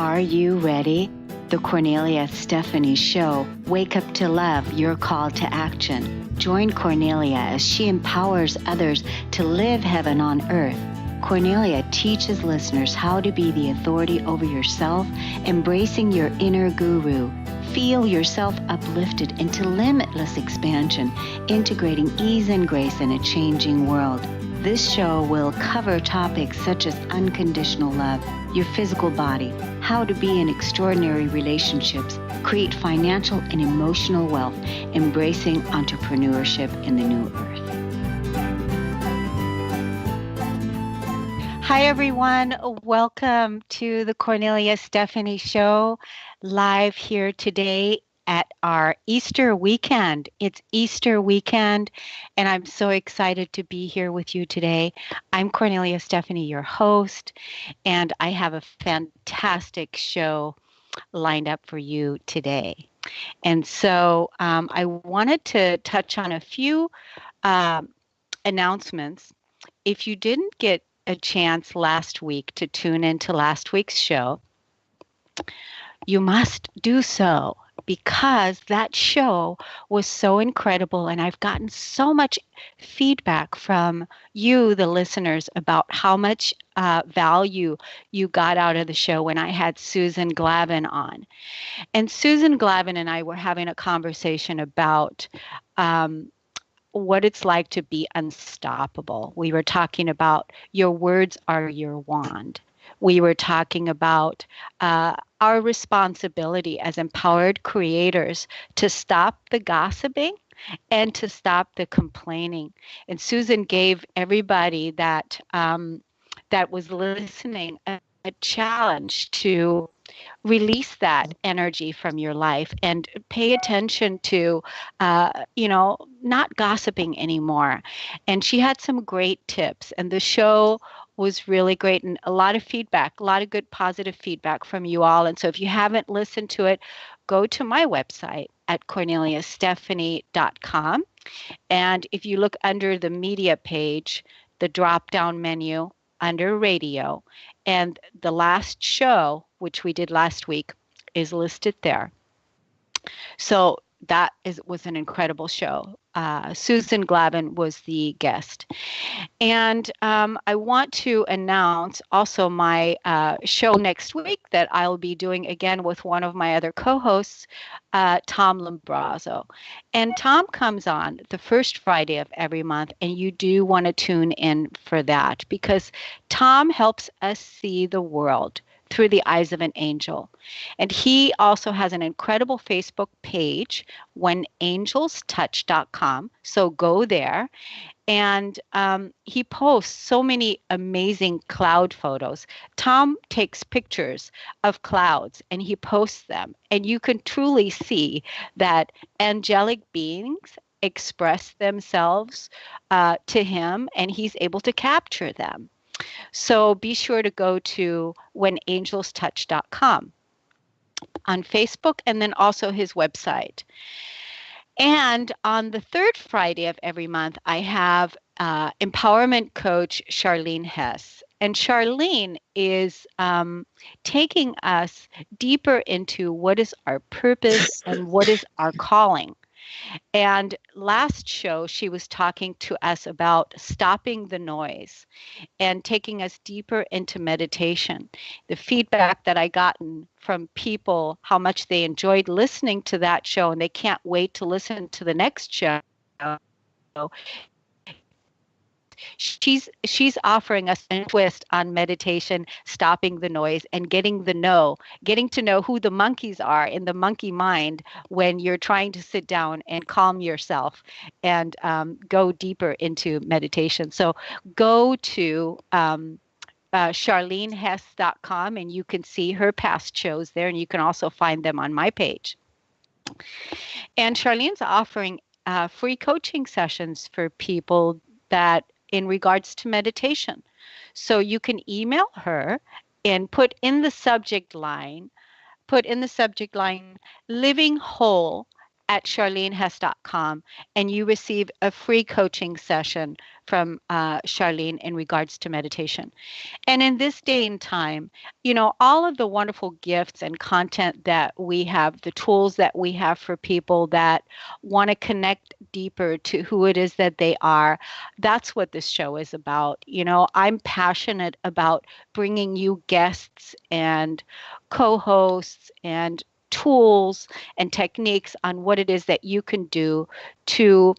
Are you ready? The Kornelia Stephanie Show. Wake up to love, your call to action. Join Kornelia as she empowers others to live heaven on earth. Kornelia teaches listeners how to be the authority over yourself, embracing your inner guru. Feel yourself uplifted into limitless expansion, integrating ease and grace in a changing world. This show will cover topics such as unconditional love, your physical body, how to be in extraordinary relationships, create financial and emotional wealth, embracing entrepreneurship in the new earth. Hi, everyone. Welcome to the Kornelia Stephanie Show, live here today at our Easter weekend. It's Easter weekend, and I'm so excited to be here with you today. I'm Kornelia Stephanie, your host, and I have a fantastic show lined up for you today. And so I wanted to touch on a few announcements. If you didn't get a chance last week to tune into last week's show, you must do so, because that show was so incredible, and I've gotten so much feedback from you, the listeners, about how much value you got out of the show when I had Susan Glavin on. And Susan Glavin and I were having a conversation about what it's like to be unstoppable. We were talking about your words are your wand. We were talking about our responsibility as empowered creators to stop the gossiping and to stop the complaining. And Susan gave everybody that was listening a challenge to release that energy from your life and pay attention to, not gossiping anymore. And she had some great tips, and the show was really great, and a lot of feedback, a lot of good positive feedback from you all. And so if you haven't listened to it, go to my website at korneliastephanie.com. And if you look under the media page, the drop-down menu under radio, and the last show, which we did last week, is listed there. So that was an incredible show. Susan Glavin was the guest. And I want to announce also my show next week that I'll be doing again with one of my other co-hosts, Tom Lombrazzo. And Tom comes on the first Friday of every month, and you do want to tune in for that, because Tom helps us see the world through the eyes of an angel. And he also has an incredible Facebook page, whenangelstouch.com. So go there. And he posts so many amazing cloud photos. Tom takes pictures of clouds and he posts them. And you can truly see that angelic beings express themselves to him, and he's able to capture them. So be sure to go to whenangelstouch.com on Facebook, and then also his website. And on the third Friday of every month, I have empowerment coach Charlene Hess. And Charlene is taking us deeper into what is our purpose and what is our calling. And last show, she was talking to us about stopping the noise and taking us deeper into meditation. The feedback that I gotten from people, how much they enjoyed listening to that show, and they can't wait to listen to the next show. She's offering us a twist on meditation, stopping the noise, and getting to know who the monkeys are in the monkey mind when you're trying to sit down and calm yourself and go deeper into meditation. So go to charlenehess.com, and you can see her past shows there, and you can also find them on my page. And Charlene's offering free coaching sessions for people that in regards to meditation. So you can email her and put in the subject line, living whole at charlenehess.com, and you receive a free coaching session from Charlene in regards to meditation. And in this day and time, all of the wonderful gifts and content that we have, the tools that we have for people that want to connect deeper to who it is that they are, that's what this show is about. I'm passionate about bringing you guests and co-hosts and tools and techniques on what it is that you can do to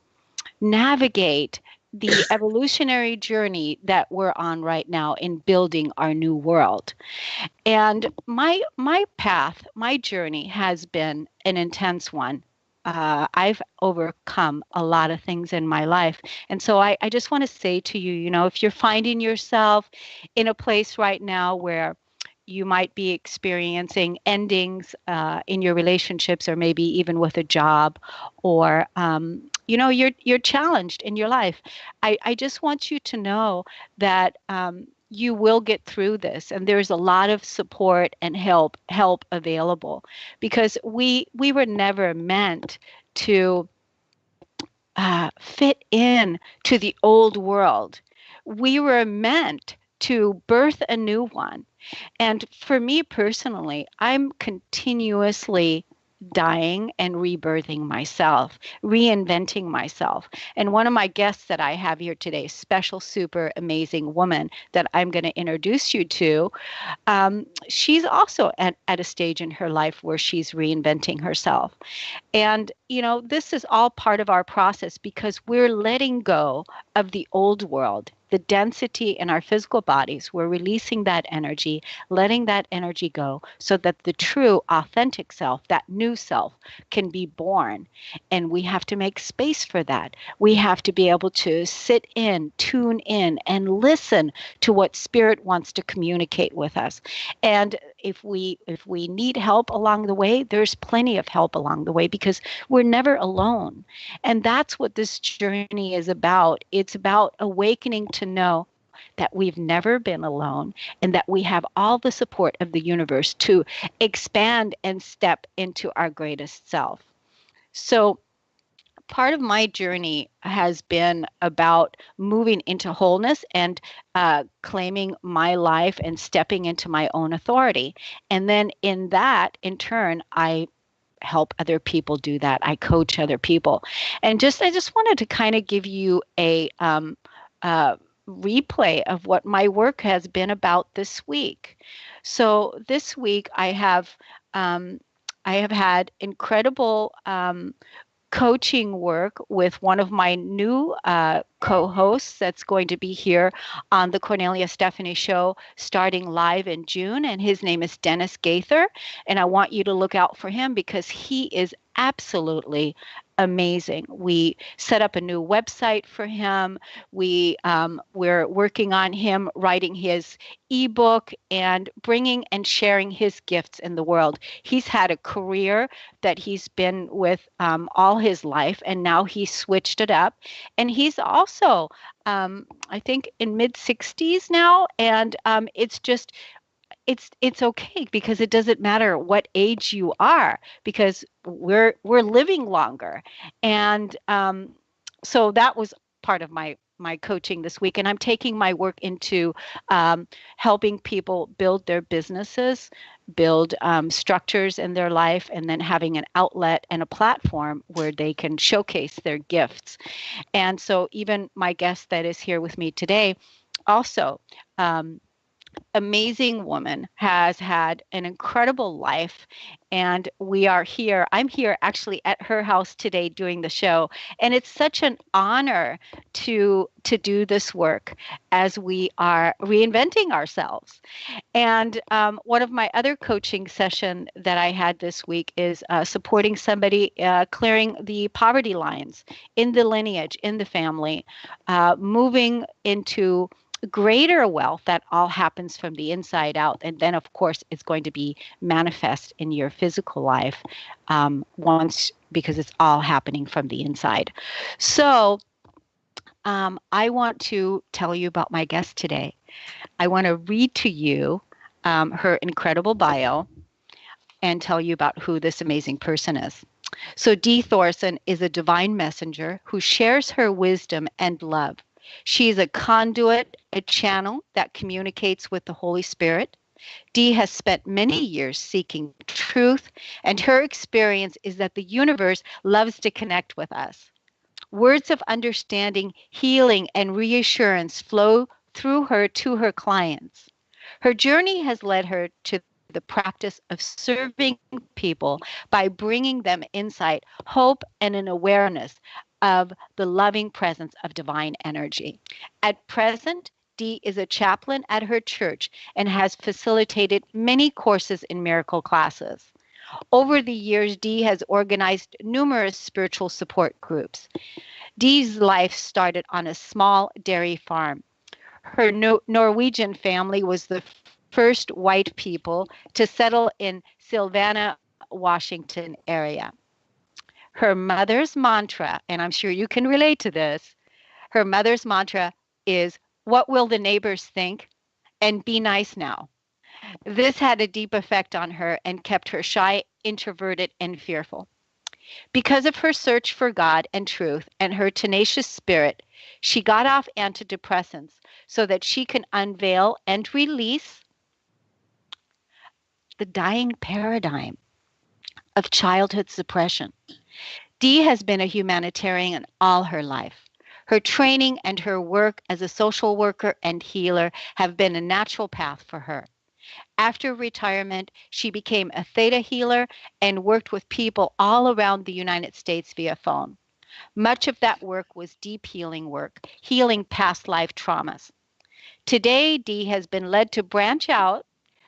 navigate the evolutionary journey that we're on right now in building our new world. And my path, my journey has been an intense one. I've overcome a lot of things in my life. And so I just want to say to you, if you're finding yourself in a place right now where you might be experiencing endings in your relationships, or maybe even with a job, or you're challenged in your life. I just want you to know that you will get through this, and there's a lot of support and help available, because we were never meant to fit in to the old world. We were meant to birth a new one. And for me personally, I'm continuously dying and rebirthing myself, reinventing myself. And one of my guests that I have here today, special, super amazing woman that I'm going to introduce you to, she's also at a stage in her life where she's reinventing herself. And, this is all part of our process, because we're letting go of the old world, the density in our physical bodies. We're releasing that energy, letting that energy go, so that the true, authentic self, that new self, can be born. And we have to make space for that. We have to be able to sit in, tune in, and listen to what spirit wants to communicate with us. And if we need help along the way, there's plenty of help along the way, because we're never alone. And that's what this journey is about. It's about awakening to know that we've never been alone, and that we have all the support of the universe to expand and step into our greatest self. So part of my journey has been about moving into wholeness and claiming my life and stepping into my own authority. And then in that, in turn, I help other people do that. I coach other people. And I just wanted to kind of give you a replay of what my work has been about this week. So this week I have had incredible coaching work with one of my new co-hosts that's going to be here on the Kornelia Stephanie Show starting live in June. And his name is Dennis Gaither. And I want you to look out for him, because he is absolutely amazing. We set up a new website for him. We're working on him writing his ebook and bringing and sharing his gifts in the world. He's had a career that he's been with all his life, and now he's switched it up. And he's also, I think, in mid-60s now, and it's okay, because it doesn't matter what age you are, because we're living longer. And so that was part of my coaching this week. And I'm taking my work into helping people build their businesses, build structures in their life, and then having an outlet and a platform where they can showcase their gifts. And so even my guest that is here with me today, also amazing woman, has had an incredible life. And I'm here actually at her house today doing the show. And it's such an honor to do this work as we are reinventing ourselves. And one of my other coaching session that I had this week is supporting somebody clearing the poverty lines in the lineage, in the family, moving into greater wealth. That all happens from the inside out. And then, of course, it's going to be manifest in your physical life because it's all happening from the inside. So I want to tell you about my guest today. I want to read to you her incredible bio and tell you about who this amazing person is. So Dee Thorsen is a divine messenger who shares her wisdom and love. She is a conduit, a channel that communicates with the Holy Spirit. Dee has spent many years seeking truth, and her experience is that the universe loves to connect with us. Words of understanding, healing, and reassurance flow through her to her clients. Her journey has led her to the practice of serving people by bringing them insight, hope, and an awareness of the loving presence of divine energy. At present, Dee is a chaplain at her church and has facilitated many courses in miracle classes. Over the years, Dee has organized numerous spiritual support groups. Dee's life started on a small dairy farm. Her Norwegian family was the first white people to settle in Savannah, Washington area. Her mother's mantra, and I'm sure you can relate to this, her mother's mantra is, "What will the neighbors think?" and "Be nice now." This had a deep effect on her and kept her shy, introverted, and fearful. Because of her search for God and truth and her tenacious spirit, she got off antidepressants so that she can unveil and release the dying paradigm of childhood suppression. Dee has been a humanitarian all her life. Her training and her work as a social worker and healer have been a natural path for her. After retirement, she became a theta healer and worked with people all around the United States via phone. Much of that work was deep healing work, healing past life traumas. Today, Dee has been led to branch out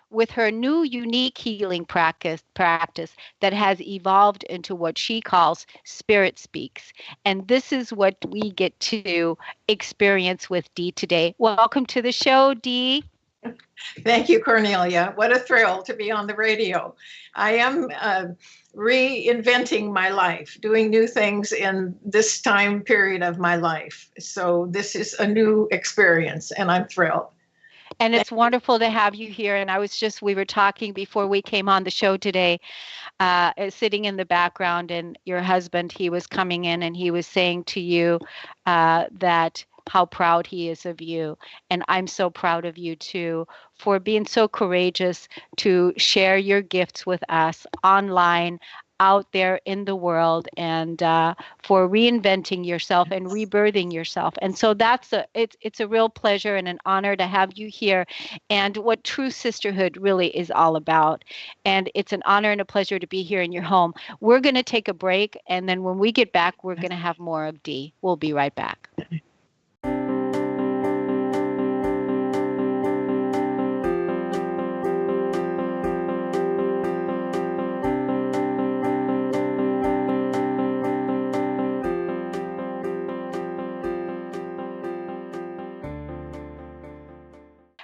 with her new unique healing practice that has evolved into what she calls Spirit Speaks. And this is what we get to experience with Dee today. Welcome to the show, Dee. Thank you, Kornelia. What a thrill to be on the radio. I am reinventing my life, doing new things in this time period of my life. So this is a new experience, and I'm thrilled. And it's wonderful to have you here. And we were talking before we came on the show today, sitting in the background, and your husband, he was coming in and he was saying to you that how proud he is of you. And I'm so proud of you too, for being so courageous to share your gifts with us online, out there in the world, and for reinventing yourself and rebirthing yourself. And so it's a real pleasure and an honor to have you here, and what true sisterhood really is all about. And it's an honor and a pleasure to be here in your home. We're going to take a break, and then when we get back, we're going to have more of Dee. We'll be right back.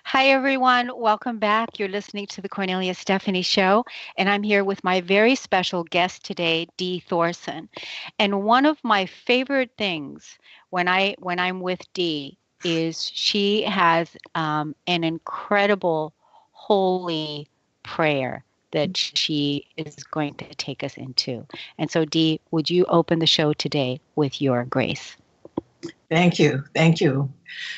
Hi, everyone. Welcome back. You're listening to the Kornelia Stephanie Show, and I'm here with my very special guest today, Dee Thorsen. And one of my favorite things when I'm with Dee is she has an incredible holy prayer that she is going to take us into. And so, Dee, would you open the show today with your grace? Thank you. Thank you.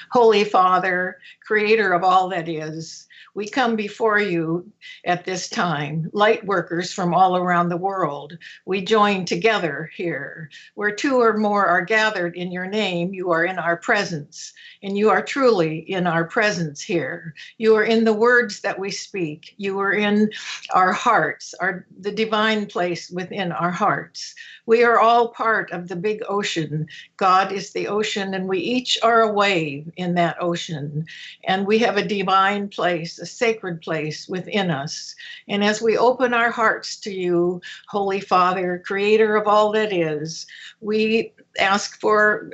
Holy Father, creator of all that is, we come before you at this time, light workers from all around the world. We join together here. Where two or more are gathered in your name, you are in our presence, and you are truly in our presence here. You are in the words that we speak. You are in our hearts, the divine place within our hearts. We are all part of the big ocean. God is the ocean, and we each are a wave in that ocean. And we have a divine place, a sacred place within us. And as we open our hearts to you, Holy Father, creator of all that is, we ask for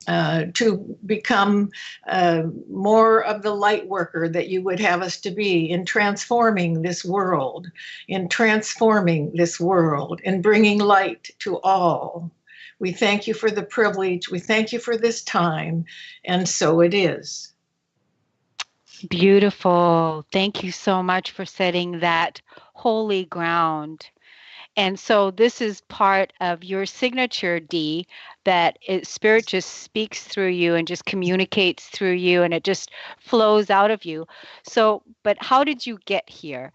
to become more of the light worker that you would have us to be in transforming this world, in bringing light to all. We thank you for the privilege. We thank you for this time. And so it is. Beautiful. Thank you so much for setting that holy ground. And so this is part of your signature, Dee, spirit just speaks through you and just communicates through you, and it just flows out of you. So, but how did you get here?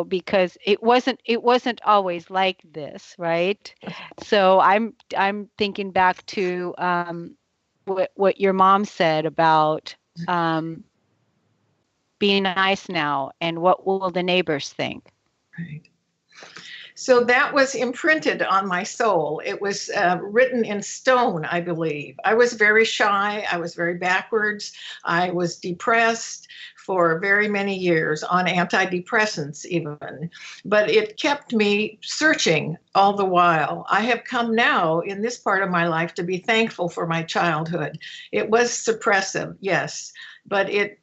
Because it wasn't always like this, right? So I'm thinking back to what your mom said about being nice now, and what will the neighbors think? Right. So that was imprinted on my soul. It was written in stone, I believe. I was very shy. I was very backwards. I was depressed for very many years, on antidepressants even. But it kept me searching all the while. I have come now in this part of my life to be thankful for my childhood. It was suppressive, yes, but it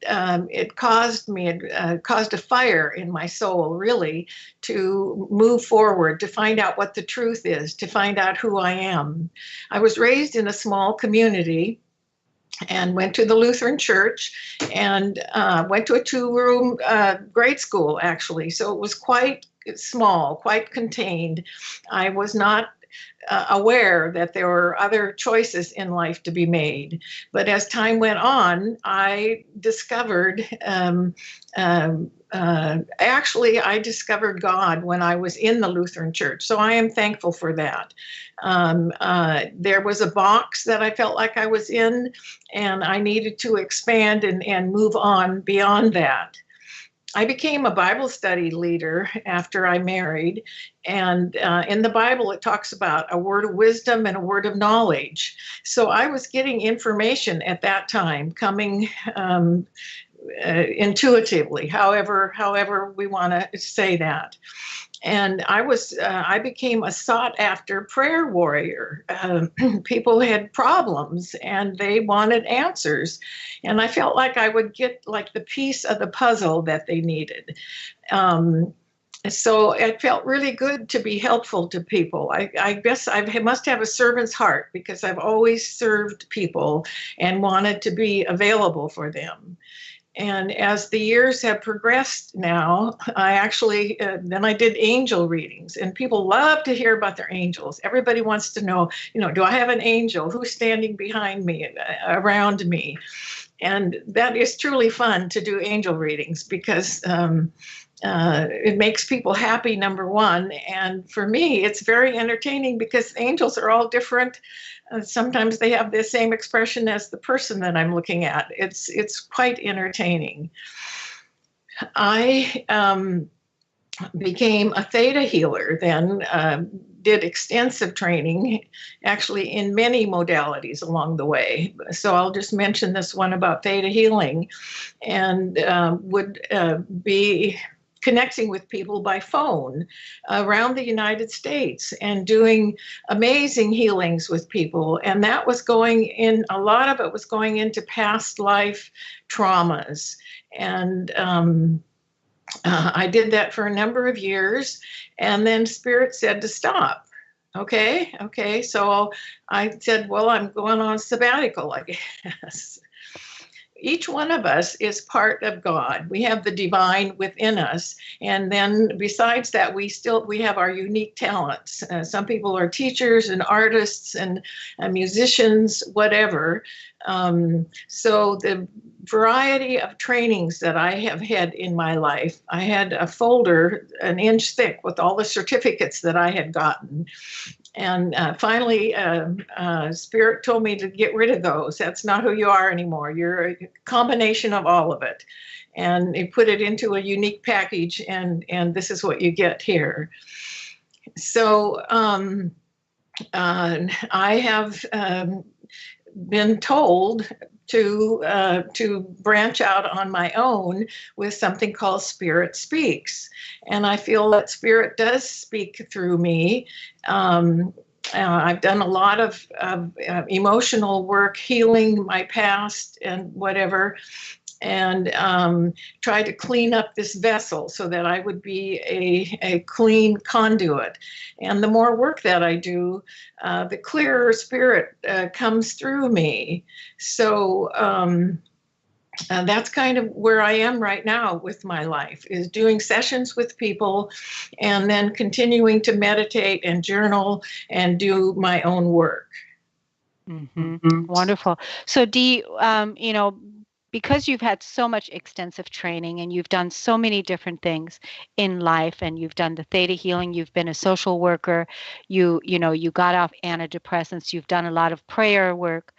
caused a fire in my soul, really, to move forward, to find out what the truth is, to find out who I am. I was raised in a small community and went to the Lutheran church, and went to a 2-room grade school, actually. So it was quite small, quite contained. I was not aware that there were other choices in life to be made. But as time went on, I discovered, actually, I discovered God when I was in the Lutheran church. So I am thankful for that. There was a box that I felt like I was in, and I needed to expand and move on beyond that. I became a Bible study leader after I married. And in the Bible, it talks about a word of wisdom and a word of knowledge. So I was getting information at that time coming intuitively, however we want to say that. And I became a sought after prayer warrior. People had problems and they wanted answers. And I felt like I would get like the piece of the puzzle that they needed. So it felt really good to be helpful to people. I guess I must have a servant's heart, because I've always served people and wanted to be available for them. And as the years have progressed now, I actually, then I did angel readings, and people love to hear about their angels. Everybody wants to know, do I have an angel? Who's standing behind me, around me? And that is truly fun to do angel readings, because it makes people happy, number one. And for me, it's very entertaining, because angels are all different. Sometimes they have the same expression as the person that I'm looking at. It's quite entertaining. I became a theta healer then, did extensive training, actually in many modalities along the way. So I'll just mention this one about theta healing, and would be connecting with people by phone around the United States and doing amazing healings with people. And that was a lot of it was going into past life traumas. And I did that for a number of years. And then Spirit said to stop. Okay. So I said, well, I'm going on sabbatical, I guess. Each one of us is part of God. We have the divine within us. And then besides that, we have our unique talents. Some people are teachers and artists and musicians, whatever. So the variety of trainings that I have had in my life, I had a folder an inch thick with all the certificates that I had gotten. And finally, Spirit told me to get rid of those. That's not who you are anymore. You're a combination of all of it. And he put it into a unique package, and this is what you get here. So I have been told to branch out on my own with something called Spirit Speaks. And I feel that Spirit does speak through me. I've done a lot of emotional work, healing my past and whatever, and try to clean up this vessel so that I would be a clean conduit. And the more work that I do, the clearer Spirit comes through me. So That's kind of where I am right now with my life, is doing sessions with people and then continuing to meditate and journal and do my own work. Mm-hmm. Wonderful. So Dee, because you've had so much extensive training and you've done so many different things in life, and you've done the theta healing, you've been a social worker, you got off antidepressants, you've done a lot of prayer work.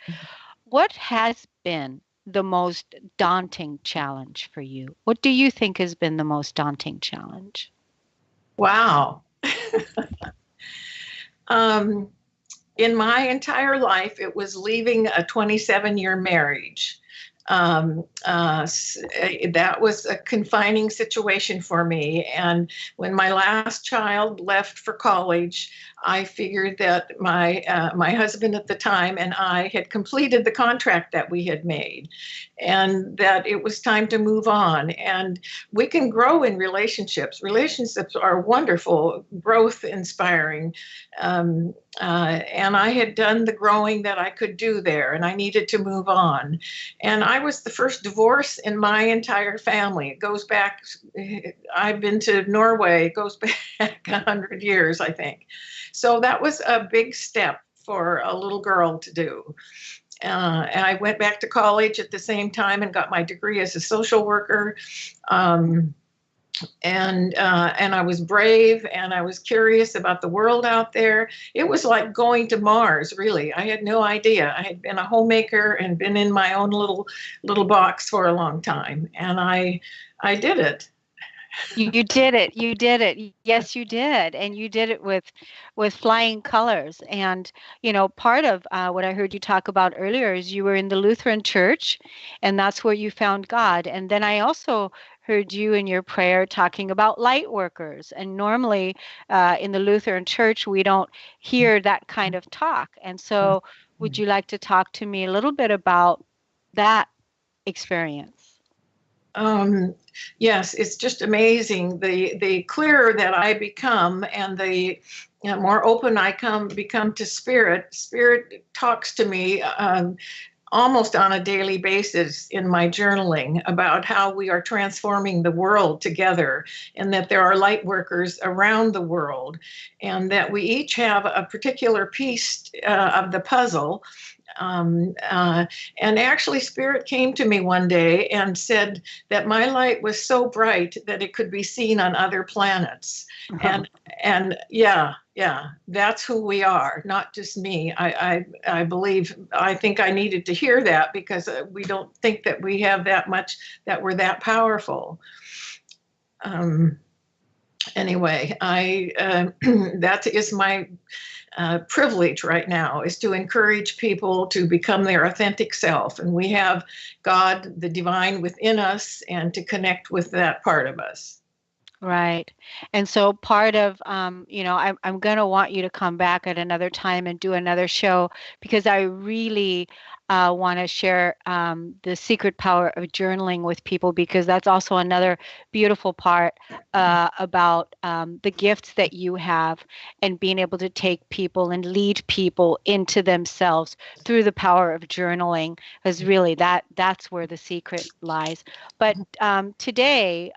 What has been the most daunting challenge for you? What do you think has been the most daunting challenge? Wow. um, in my entire life, it was leaving a 27-year marriage. That was a confining situation for me. And when my last child left for college, I figured that my husband at the time and I had completed the contract that we had made, and that it was time to move on. And we can grow in relationships. Relationships are wonderful, growth inspiring. And I had done the growing that I could do there, and I needed to move on. And I was the first divorce in my entire family. It goes back, I've been to Norway, it goes back 100 years, I think. So that was a big step for a little girl to do. And I went back to college at the same time and got my degree as a social worker. And I was brave, and I was curious about the world out there. It was like going to Mars, really. I had no idea. I had been a homemaker and been in my own little box for a long time, and I did it. You did it. You did it. Yes, you did. And you did it with flying colors. And, part of what I heard you talk about earlier is you were in the Lutheran church, and that's where you found God. And then I also heard you in your prayer talking about light workers. And normally in the Lutheran church, we don't hear that kind of talk. And so would you like to talk to me a little bit about that experience? Yes, it's just amazing. The clearer that I become, and the more open I become to spirit. Spirit talks to me almost on a daily basis in my journaling about how we are transforming the world together, and that there are light workers around the world, and that we each have a particular piece of the puzzle. And actually, Spirit came to me one day and said that my light was so bright that it could be seen on other planets. And yeah, that's who we are, not just me. I believe, I think I needed to hear that, because we don't think that we have that much, that we're that powerful. Anyway, that is my privilege right now, is to encourage people to become their authentic self. And we have God, the divine within us, and to connect with that part of us. Right. And so part of, I'm going to want you to come back at another time and do another show, because I really want to share the secret power of journaling with people, because that's also another beautiful part about the gifts that you have, and being able to take people and lead people into themselves through the power of journaling, because really that's where the secret lies. But today,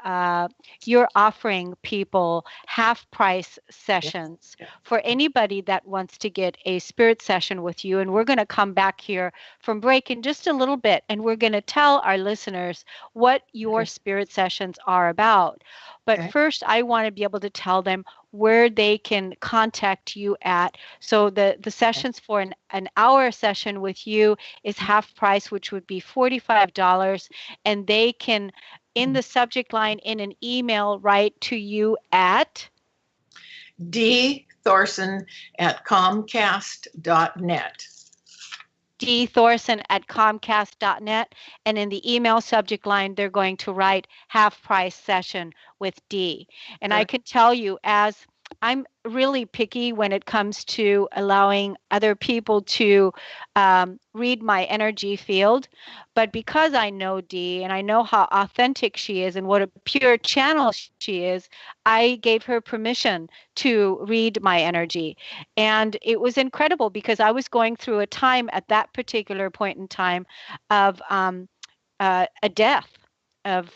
you're offering people half price sessions for anybody that wants to get a spirit session with you. And we're going to come back here from break in just a little bit, and we're going to tell our listeners what your spirit sessions are about. But first, I want to be able to tell them where they can contact you at. So the sessions for an hour session with you is half price, which would be $45. And they can, in the subject line in an email, write to you at Dee Thorsen at Comcast.net. Dee Thorsen at Comcast.net. And in the email subject line, they're going to write half price session with Dee. And I can tell you, as I'm really picky when it comes to allowing other people to read my energy field. But because I know Dee and I know how authentic she is and what a pure channel she is, I gave her permission to read my energy. And it was incredible, because I was going through a time at that particular point in time of a death of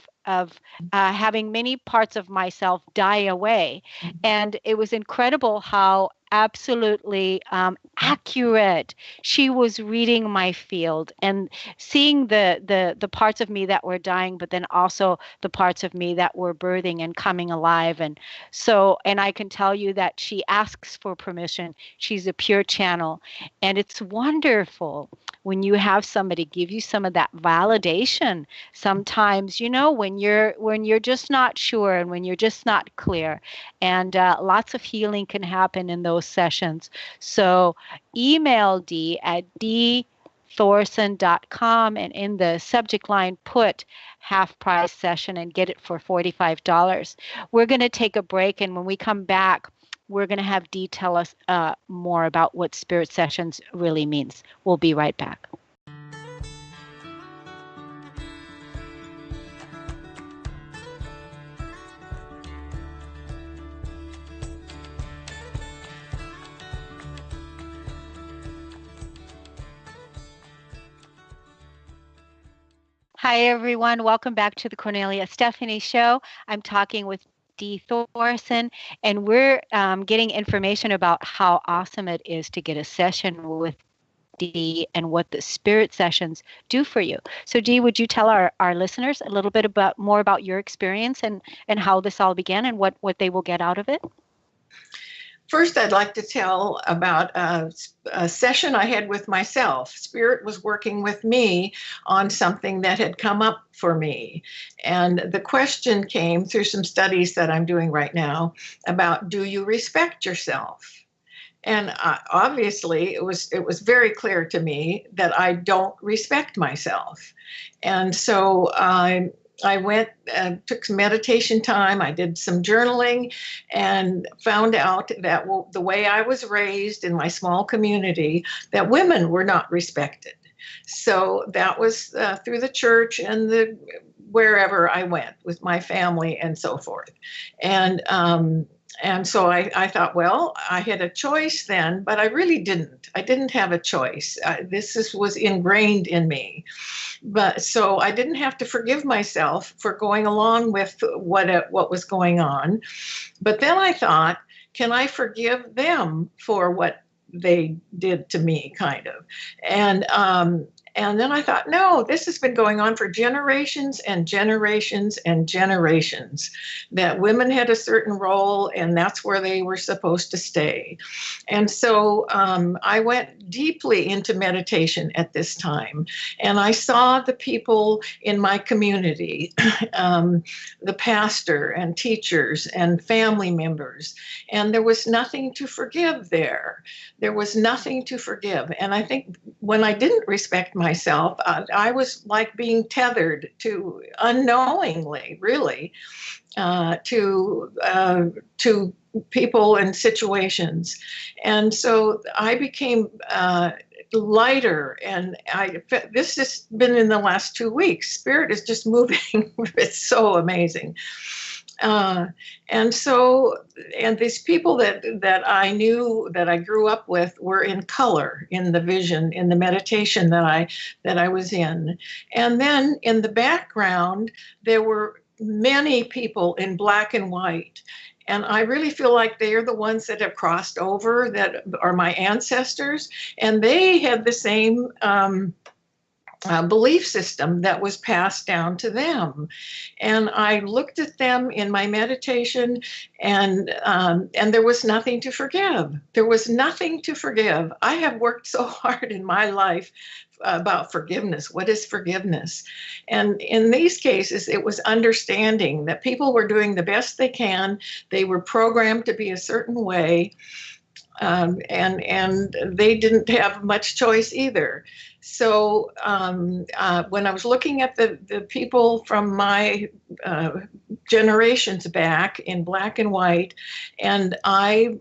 having many parts of myself die away. And it was incredible how absolutely accurate she was reading my field and seeing the parts of me that were dying, but then also the parts of me that were birthing and coming alive. And so, and I can tell you that she asks for permission. She's a pure channel, and it's wonderful when you have somebody give you some of that validation. Sometimes, when you're just not sure and when you're just not clear, and lots of healing can happen in those sessions. So email Dee at deethorsen.com, and in the subject line put half price session and get it for $45. We're going to take a break, and when we come back, we're going to have Dee tell us more about what Spirit Sessions really means. We'll be right back. Hi, everyone. Welcome back to the Kornelia Stephanie Show. I'm talking with Dee Thorsen, and we're getting information about how awesome it is to get a session with Dee and what the Spirit Sessions do for you. So, Dee, would you tell our listeners a little bit more about your experience and how this all began and what they will get out of it? First, I'd like to tell about a session I had with myself. Spirit was working with me on something that had come up for me. And the question came through some studies that I'm doing right now about, do you respect yourself? And obviously, it was very clear to me that I don't respect myself. And so I went and took some meditation time. I did some journaling and found out that the way I was raised in my small community, that women were not respected. So that was through the church and wherever I went with my family and so forth. And so I thought, well, I had a choice then, but I really didn't. I didn't have a choice. This was ingrained in me. But so I didn't have to forgive myself for going along with what was going on. But then I thought, can I forgive them for what they did to me, kind of? And then I thought, no, this has been going on for generations and generations and generations, that women had a certain role and that's where they were supposed to stay. And so I went deeply into meditation at this time. And I saw the people in my community, the pastor and teachers and family members, and there was nothing to forgive there. There was nothing to forgive. And I think when I didn't respect myself, I was like being tethered to, unknowingly, really, to people and situations. And so I became lighter, and this has been in the last 2 weeks. Spirit is just moving. It's so amazing. And these people that I knew, that I grew up with, were in color in the vision, in the meditation that I was in. And then in the background, there were many people in black and white. And I really feel like they are the ones that have crossed over, that are my ancestors. And they had the same belief system that was passed down to them. And I looked at them in my meditation, and there was nothing to forgive. There was nothing to forgive. I have worked so hard in my life about forgiveness. What is forgiveness? And in these cases, it was understanding that people were doing the best they can. They were programmed to be a certain way. And they didn't have much choice either. So when I was looking at the people from my generations back in black and white, and I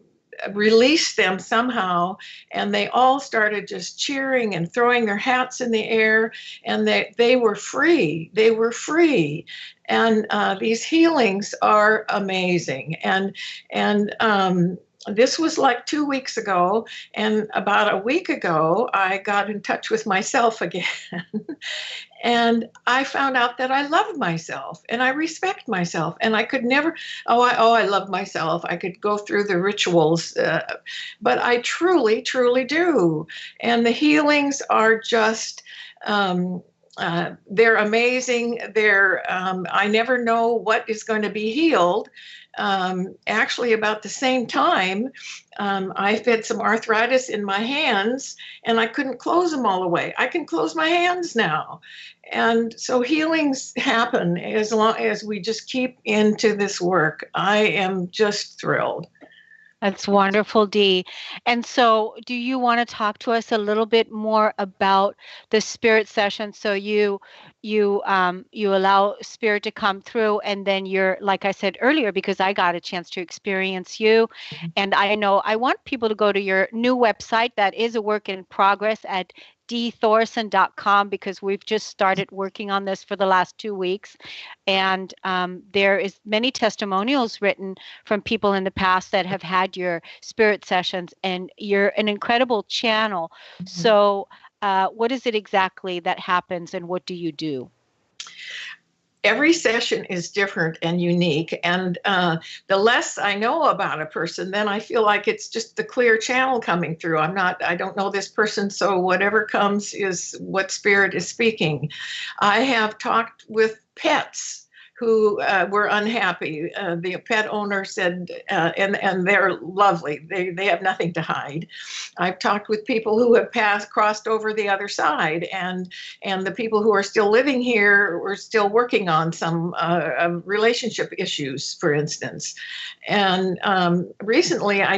released them somehow, and they all started just cheering and throwing their hats in the air, and they were free. They were free. And these healings are amazing. And this was like 2 weeks ago, and about a week ago, I got in touch with myself again. And I found out that I love myself and I respect myself. And I could never, I love myself. I could go through the rituals, but I truly, truly do. And the healings are just, they're amazing. I never know what is going to be healed. Actually, about the same time, I've had some arthritis in my hands and I couldn't close them all the way. I can close my hands now. And so healings happen as long as we just keep into this work. I am just thrilled. That's wonderful, Dee. And so, do you want to talk to us a little bit more about the spirit session? So you allow spirit to come through, and then you're, like I said earlier, because I got a chance to experience you, and I know I want people to go to your new website that is a work in progress at deethorsen.com, because we've just started working on this for the last 2 weeks, and there is many testimonials written from people in the past that have had your spirit sessions, and you're an incredible channel. So what is it exactly that happens, and what do you do? Every session is different and unique. And the less I know about a person, then I feel like it's just the clear channel coming through. I don't know this person, so whatever comes is what spirit is speaking. I have talked with pets who were unhappy. The pet owner said, and they're lovely. They have nothing to hide. I've talked with people who have crossed over the other side, and the people who are still living here were still working on some relationship issues, for instance. And recently, I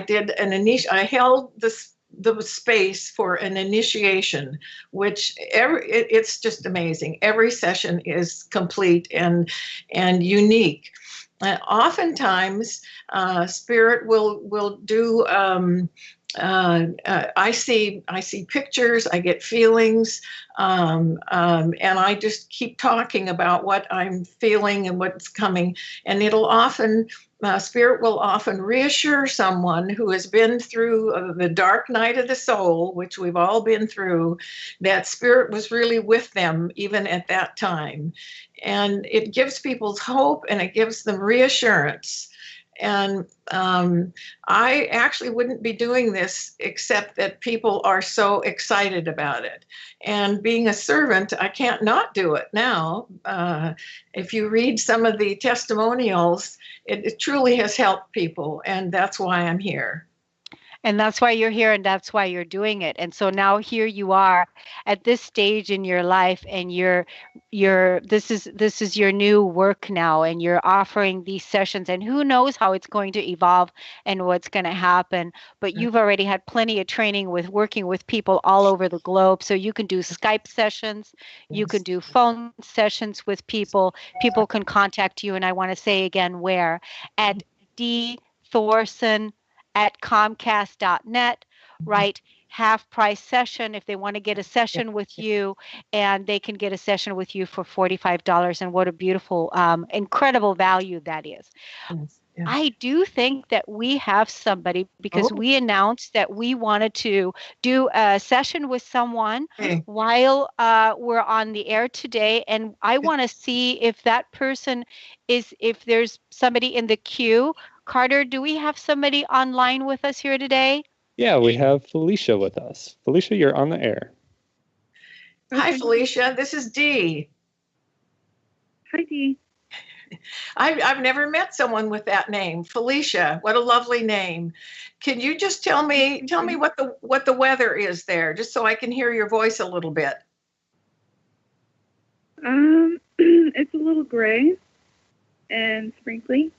held the space for an initiation, which it's just amazing. Every session is complete and unique. Oftentimes, spirit will do. I see pictures, I get feelings, and I just keep talking about what I'm feeling and what's coming. And spirit will often reassure someone who has been through the dark night of the soul, which we've all been through, that spirit was really with them even at that time. And it gives people hope and it gives them reassurance. And I actually wouldn't be doing this except that people are so excited about it. And being a servant, I can't not do it now. If you read some of the testimonials, it truly has helped people. And that's why I'm here. And that's why you're here, and that's why you're doing it. And so now here you are at this stage in your life, and this is your new work now, and you're offering these sessions, and who knows how it's going to evolve and what's going to happen. But you've already had plenty of training with working with people all over the globe. So you can do Skype sessions, you can do phone sessions with people. People can contact you, and I want to say again where, at Dee Thorsen at Comcast.net, right? Half price session if they want to get a session with you, and they can get a session with you for $45. And what a beautiful, incredible value that is. Yes. I do think that we have somebody, because we announced that we wanted to do a session with someone while we're on the air today. And I want to see if that person if there's somebody in the queue. Carter, do we have somebody online with us here today? Yeah, we have Felicia with us. Felicia, you're on the air. Hi, Felicia. This is Dee. Hi, Dee. I've never met someone with that name, Felicia. What a lovely name. Can you just tell me what the weather is there, just so I can hear your voice a little bit? It's a little gray and sprinkly.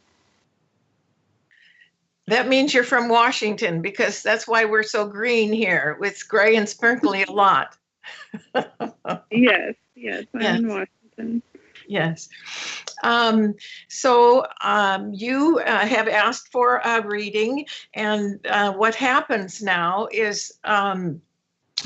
That means you're from Washington, because that's why we're so green here. It's gray and sprinkly a lot. Yes, I'm in Washington. Yes. So you have asked for a reading, and what happens now is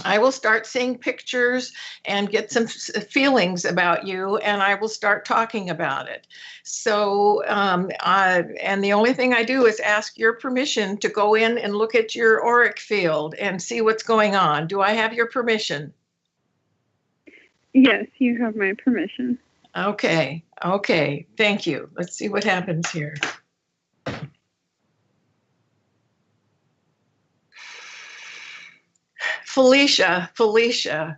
I will start seeing pictures and get some feelings about you, and I will start talking about it. So, and the only thing I do is ask your permission to go in and look at your auric field and see what's going on. Do I have your permission? Yes, you have my permission. Okay, okay, thank you. Let's see what happens here. Felicia,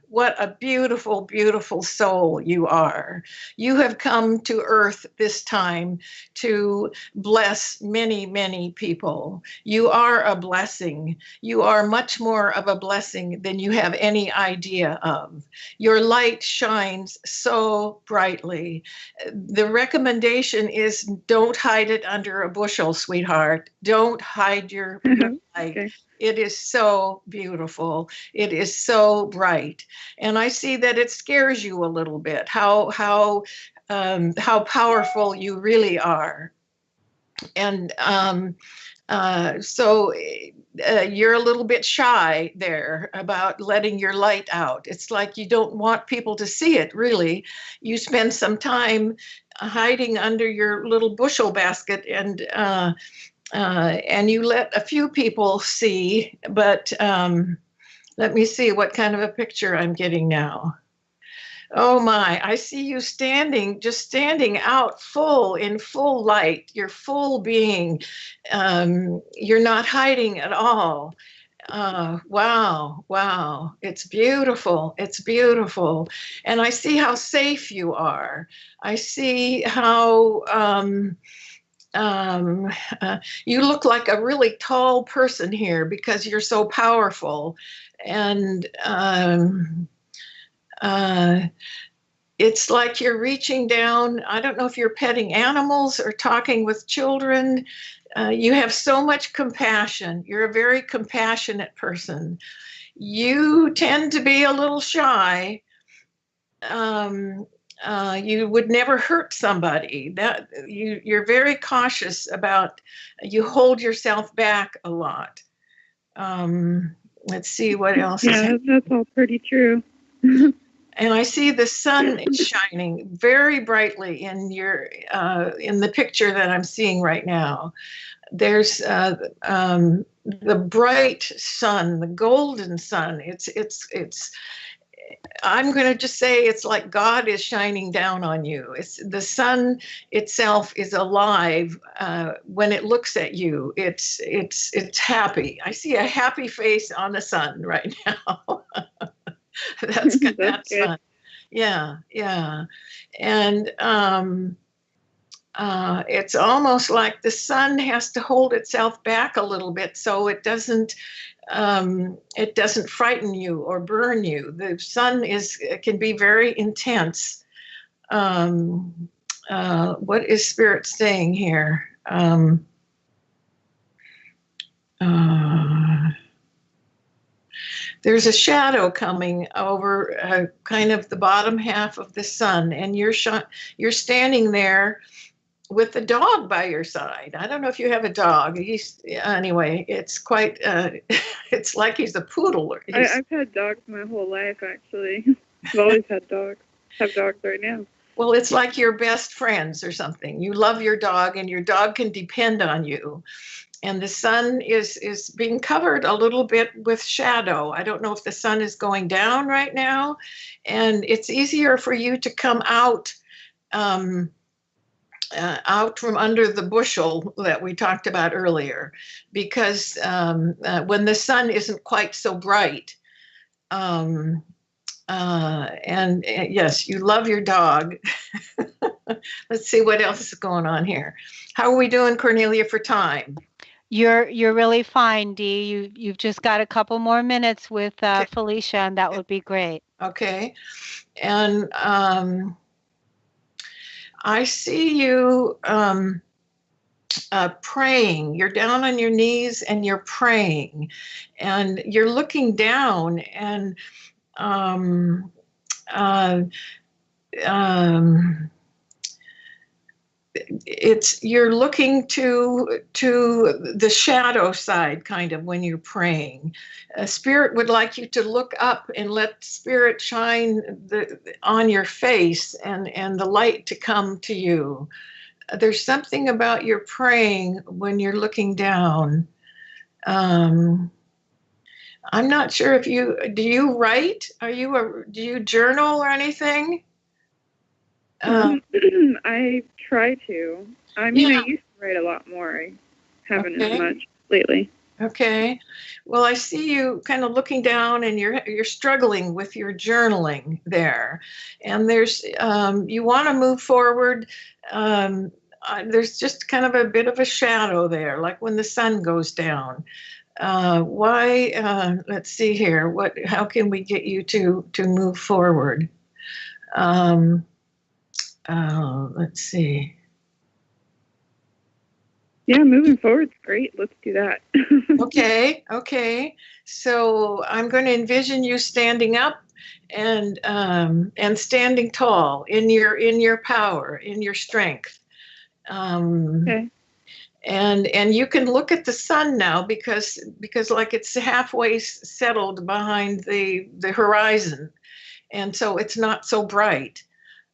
what a beautiful, beautiful soul you are. You have come to earth this time to bless many, many people. You are a blessing. You are much more of a blessing than you have any idea of. Your light shines so brightly. The recommendation is don't hide it under a bushel, sweetheart. Don't hide your light. Okay. It is so beautiful. It is so bright, and I see that it scares you a little bit. How powerful you really are, and so you're a little bit shy there about letting your light out. It's like you don't want people to see it. Really, you spend some time hiding under your little bushel basket and you let a few people see, but let me see what kind of a picture I'm getting now. Oh my, I see you just standing out in full light, your full being. You're not hiding at all. Wow. It's beautiful. It's beautiful. And I see how safe you are. I see how you look like a really tall person here because you're so powerful. And it's like you're reaching down. I don't know if you're petting animals or talking with children. You have so much compassion. You're a very compassionate person. You tend to be a little shy. You would never hurt somebody. That you're very cautious about. You hold yourself back a lot. Let's see what else. Yeah, that's all pretty true. And I see the sun is shining very brightly in in the picture that I'm seeing right now. There's the bright sun, the golden sun. It's I'm going to just say it's like God is shining down on you. It's the sun itself is alive when it looks at you. It's happy. I see a happy face on the sun right now. That's good. That's fun. Yeah. And it's almost like the sun has to hold itself back a little bit so it doesn't frighten you or burn you. The sun can be very intense. What is Spirit saying here? There's a shadow coming over kind of the bottom half of the sun, and you're standing there with the dog by your side. I don't know if you have a dog. Anyway, it's quite, it's like he's a poodle. I've had dogs my whole life, actually. I've always had dogs. I have dogs right now. Well, it's like your best friends or something. You love your dog, and your dog can depend on you. And the sun is being covered a little bit with shadow. I don't know if the sun is going down right now, and it's easier for you to come out from under the bushel that we talked about earlier, because when the sun isn't quite so bright. And yes, you love your dog. Let's see what else is going on here. How are we doing, Kornelia, for time? You're really fine, Dee. You've just got a couple more minutes with Okay. Felicia, and that would be great. Okay. And I see you praying. You're down on your knees and you're praying, and you're looking down, and you're looking to the shadow side, kind of, when you're praying. Spirit would like you to look up and let Spirit shine on your face, and the light to come to you. There's something about your praying when you're looking down. I'm not sure if do you write? Do you journal or anything? I try to. I mean, Yeah. I used to write a lot more. I haven't Okay. as much lately. Okay. Well, I see you kind of looking down, and you're struggling with your journaling there. And there's you want to move forward. There's just kind of a bit of a shadow there, like when the sun goes down. Why? Let's see here. How can we get you to move forward? Let's see. Yeah, moving forward's great. Let's do that. Okay. So I'm going to envision you standing up and standing tall in your power, in your strength. Okay. And you can look at the sun now, because like it's halfway settled behind the horizon, and so it's not so bright.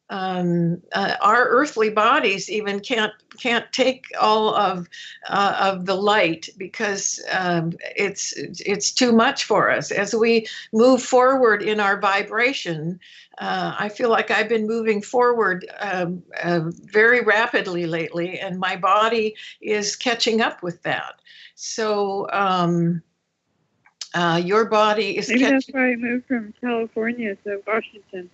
Our earthly bodies even can't take all of the light, because it's too much for us. As we move forward in our vibration, I feel like I've been moving forward very rapidly lately, and my body is catching up with that. So your body is Maybe that's why I moved from California to Washington.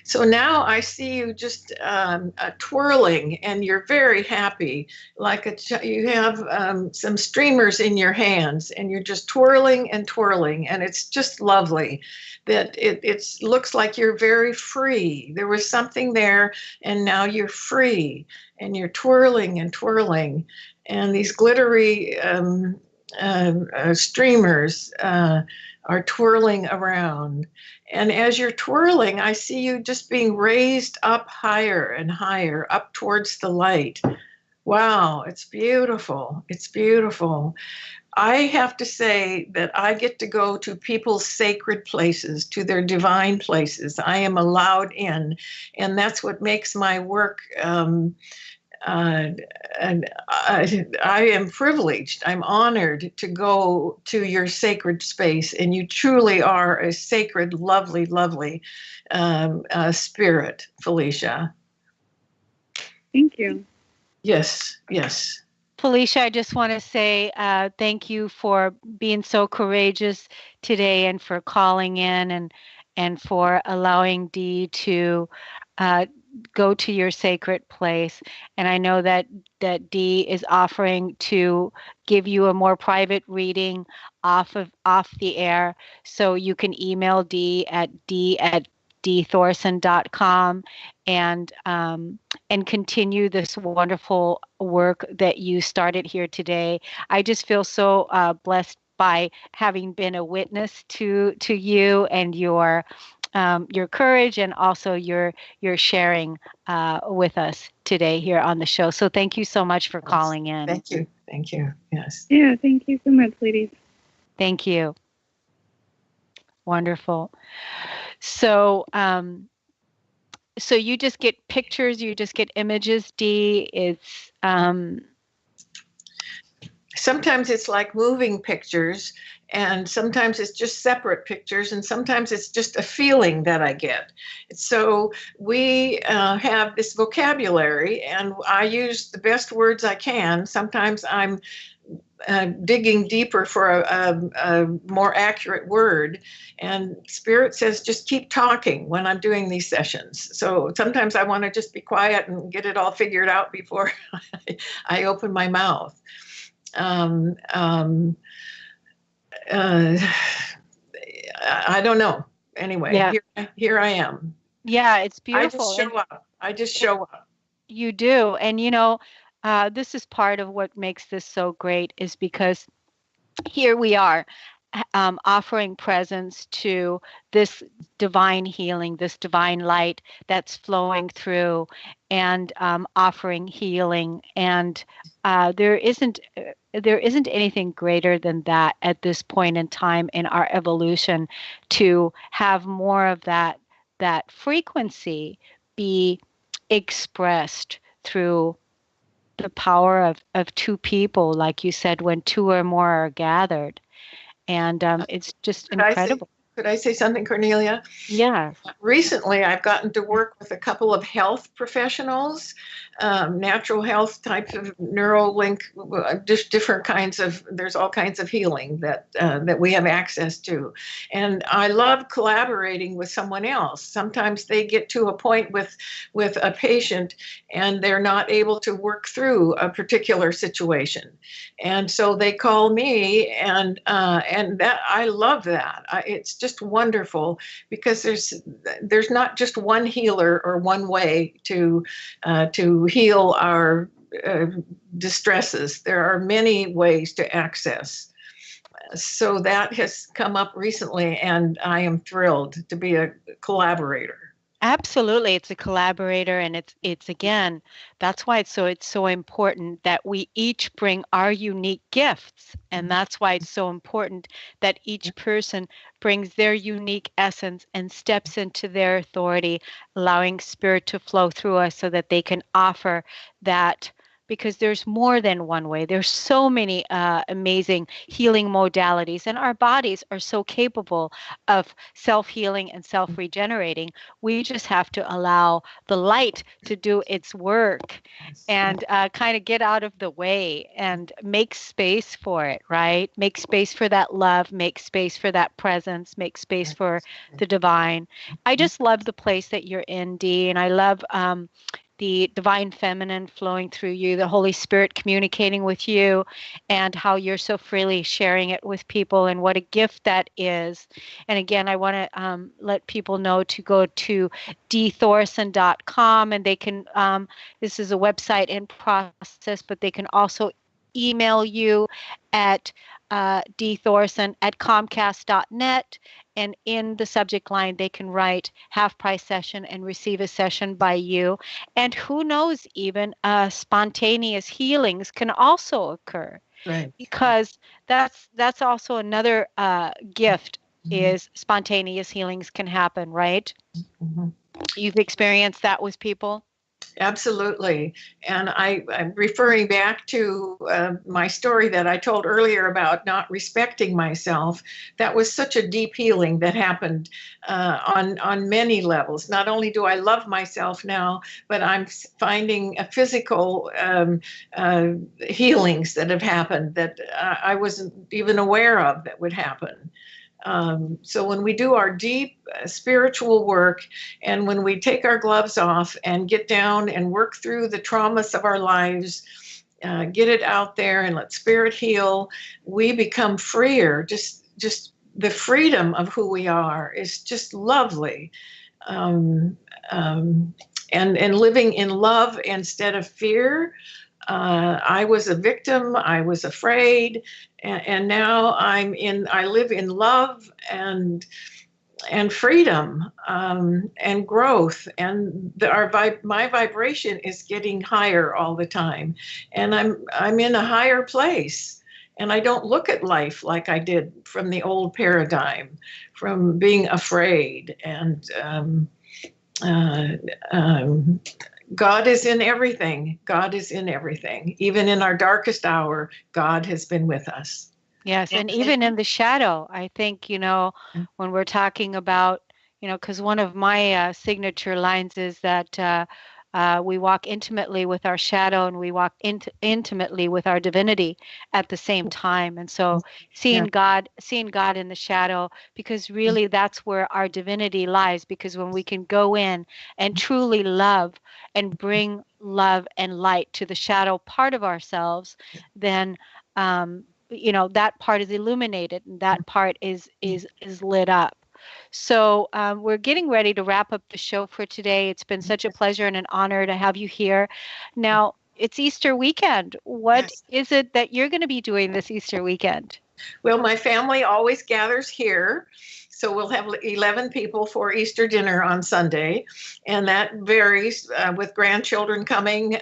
So now I see you just twirling, and you're very happy, like you have some streamers in your hands, and you're just twirling and twirling, and it's just lovely. That it looks like you're very free. There was something there, and now you're free, and you're twirling and twirling, and these glittery streamers are twirling around. And as you're twirling, I see you just being raised up higher and higher, up towards the light. Wow, it's beautiful. It's beautiful. I have to say that I get to go to people's sacred places, to their divine places. I am allowed in, and that's what makes my work. And I am privileged. I'm honored to go to your sacred space, and you truly are a sacred, lovely, lovely spirit, Felicia. Thank you. Yes. Felicia, I just want to say thank you for being so courageous today, and for calling in, and for allowing Dee to go to your sacred place. And I know that Dee is offering to give you a more private reading off the air. So you can email Dee at d@deethorsen.com, and continue this wonderful work that you started here today. I just feel so blessed by having been a witness to you and your courage, and also your sharing with us today here on the show. So thank you so much for calling in. Thank you. Yes. Yeah, thank you so much, ladies. Thank you. Wonderful. So so you just get pictures, you just get images, Dee. It's sometimes it's like moving pictures, and sometimes it's just separate pictures, and sometimes it's just a feeling that I get. So we have this vocabulary, and I use the best words I can. Sometimes I'm digging deeper for a more accurate word, and Spirit says just keep talking when I'm doing these sessions. So sometimes I want to just be quiet and get it all figured out before I open my mouth. I don't know. Anyway, yeah. Here I am. Yeah, it's beautiful. I just show up. You do. And this is part of what makes this so great, is because here we are offering presence to this divine healing, this divine light that's flowing through, and offering healing. And there isn't anything greater than that at this point in time in our evolution, to have more of that frequency be expressed through the power of two people, like you said, when two or more are gathered. And it's just incredible. Could I say something, Cornelia? Yeah. Recently, I've gotten to work with a couple of health professionals, natural health types of Neuralink, just different kinds of. There's all kinds of healing that we have access to, and I love collaborating with someone else. Sometimes they get to a point with a patient, and they're not able to work through a particular situation, and so they call me, and that I love that. It's just wonderful, because there's not just one healer or one way to heal our distresses. There are many ways to access. So that has come up recently, and I am thrilled to be a collaborator. Absolutely, it's a collaborator, and it's again, that's why it's so important that we each bring our unique gifts, and that's why it's so important that each person brings their unique essence and steps into their authority, allowing spirit to flow through us so that they can offer that. Because there's more than one way. There's so many amazing healing modalities, and our bodies are so capable of self-healing and self-regenerating. We just have to allow the light to do its work, and kind of get out of the way and make space for it, right? Make space for that love, make space for that presence, make space for the divine. I just love the place that you're in, Dee, and I love the divine feminine flowing through you, the Holy Spirit communicating with you, and how you're so freely sharing it with people, and what a gift that is. And again, I want to let people know to go to deethorsen.com, and they can, this is a website in process, but they can also email you at deethorsen@comcast.net. And in the subject line, they can write half price session and receive a session by you. And who knows, even spontaneous healings can also occur. Right. Because that's also another gift, is spontaneous healings can happen, right? Mm-hmm. You've experienced that with people? Absolutely. And I'm referring back to my story that I told earlier about not respecting myself. That was such a deep healing that happened on many levels. Not only do I love myself now, but I'm finding a physical healings that have happened that I wasn't even aware of that would happen. So when we do our deep spiritual work, and when we take our gloves off and get down and work through the traumas of our lives, get it out there and let spirit heal, we become freer. Just the freedom of who we are is just lovely. And living in love instead of fear. I was a victim. I was afraid, and now I live in love and freedom and growth, and my vibration is getting higher all the time, and I'm in a higher place, and I don't look at life like I did from the old paradigm, from being afraid and. God is in everything. God is in everything. Even in our darkest hour, God has been with us. Yes, and even in the shadow, I think, when we're talking about, because one of my signature lines is that we walk intimately with our shadow, and we walk intimately with our divinity at the same time. And so seeing God in the shadow, because really that's where our divinity lies, because when we can go in and truly love and bring love and light to the shadow part of ourselves, then that part is illuminated, and that part is lit up. So we're getting ready to wrap up the show for today. It's been such a pleasure and an honor to have you here. Now, it's Easter weekend. What is it that you're going to be doing this Easter weekend? Well, my family always gathers here. So we'll have 11 people for Easter dinner on Sunday. And that varies with grandchildren coming.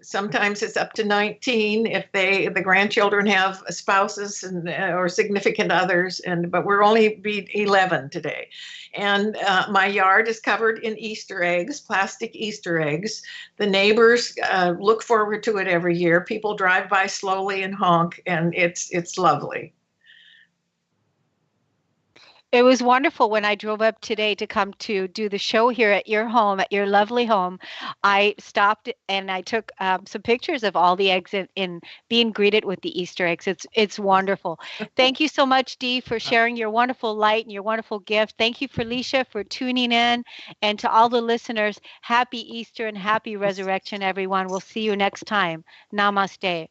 Sometimes it's up to 19 if the grandchildren have spouses and or significant others. But we're only be 11 today. And my yard is covered in Easter eggs, plastic Easter eggs. The neighbors look forward to it every year. People drive by slowly and honk, and it's lovely. It was wonderful when I drove up today to come to do the show here at your home, at your lovely home. I stopped and I took some pictures of all the eggs in being greeted with the Easter eggs. It's wonderful. Thank you so much, Dee, for sharing your wonderful light and your wonderful gift. Thank you, Felicia, for tuning in. And to all the listeners, happy Easter and happy resurrection, everyone. We'll see you next time. Namaste.